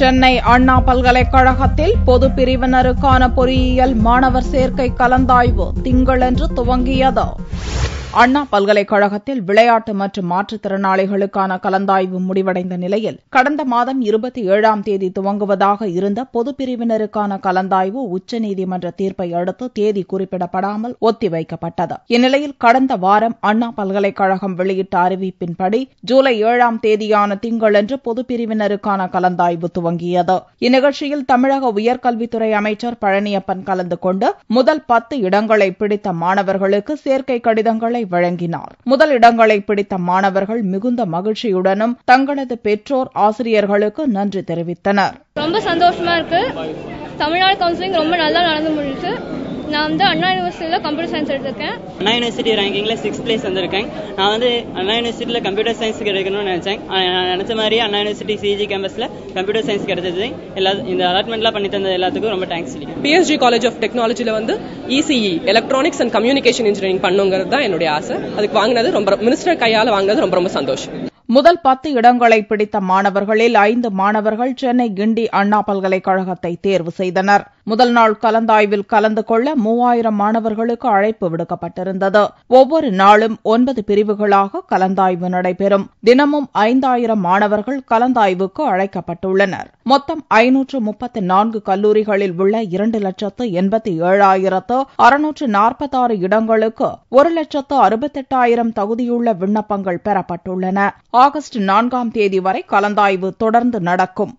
சென்னை அண்ணா பல்கலைக்கழகத்தில் பொது பிரிவினருக்கான பொறியியல் மாணவர் சேர்க்கை கலந்தாய்வு திங்களன்று துவங்கியது. அண்ணா பல்கலைக்கழகத்தில் விளையாட்டு மற்றும் மாற்றுத்திறனாளிகளுக்கான கலந்தாய்வு முடிவடைந்த நிலையில் கடந்த மாதம் 27ஆம் தேதி துவங்குவதாக இருந்த பொது பிரிவினருக்கான கலந்தாய்வு உச்சநீதிமன்ற தீர்ப்பை அடுத்து தேதி குறிப்பிடப்படாமல் ஒத்திவைக்கப்பட்டது. இந்நிலையில் கடந்த வாரம் அண்ணா பல்கலைக்கழகம் வெளியிட்ட அறிவிப்பின்படி ஜூலை 7ஆம் தேதியான திங்களன்று பொது பிரிவினருக்கான கலந்தாய்வு துவங்கியது. இந்நிகழ்ச்சியில் தமிழக உயர்கல்வித்துறை அமைச்சர் பழனியப்பன் கலந்து கொண்டு முதல் 10 இடங்களை பிடித்த மாணவர்களுக்கு சேர்க்கை கடிதங்களை வழங்கினார். முதல் இடங்களை பிடித்த மாணவர்கள் மிகுந்த மகிழ்ச்சியுடனும் தங்களது பெற்றோர் ஆசிரியர்களுக்கு நன்றி தெரிவித்தனர். ரொம்ப சந்தோஷமா இருக்கு. தமிழ்நாடு கவுன்சிலிங் ரொம்ப நல்லா நடந்து முடிஞ்சு. நான் அண்ணா யூனிவர்சிட்டியில் கம்ப்யூட்டர் சயின்ஸ் எடுத்திருக்கேன். அண்ணா யூனிவர்சிட்டி ரேங்கிங்ல 6th பிளேஸ் வந்திருக்கேன். நான் அண்ணா யூனிவர்சிட்டியில் கம்ப்யூட்டர் சயின்ஸ் கிடைக்கணும்னு நினைச்சேன். நான் நினைச்ச மாதிரி அண்ணா யூனிவர்சிட்டி சிஜி கேம்பஸ்ல கம்ப்யூட்டர் சயின்ஸ் கிடைச்சது. இந்த அலாட்மெண்ட்லாம் பண்ணி தந்த எல்லாத்துக்கும் ரொம்ப தேங்க்ஸ். PSG காலேஜ் ஆஃப் டெக்னாலஜில ECE electronics and communication engineering பண்ணுங்கிறது தான் என்னுடைய ஆசை. அதுக்கு வாங்கினது மினிஸ்டர் கையால வாங்கினது ரொம்ப சந்தோஷம். முதல் 10 இடங்களை பிடித்த மாணவர்களில் 5 மாணவர்கள் சென்னை கிண்டி அண்ணா பல்கலைக்கழகத்தை தேர்வு செய்தனர். முதல் நாள் கலந்தாய்வில் கலந்து கொள்ள 3000 மாணவர்களுக்கு அழைப்பு விடுக்கப்பட்டிருந்தது. ஒவ்வொரு நாளும் 9 பிரிவுகளாக கலந்தாய்வு நடைபெறும். தினமும் 5000 மாணவர்கள் கலந்தாய்வுக்கு அழைக்கப்பட்டுள்ளனர். மொத்தம் 534 கல்லூரிகளில் உள்ள 2,87,646 இடங்களுக்கு 1,68,000 தகுதியுள்ள விண்ணப்பங்கள் பெறப்பட்டுள்ளன. ஆகஸ்ட் 4ஆம் தேதி வரை கலந்தாய்வு தொடர்ந்து நடக்கும்.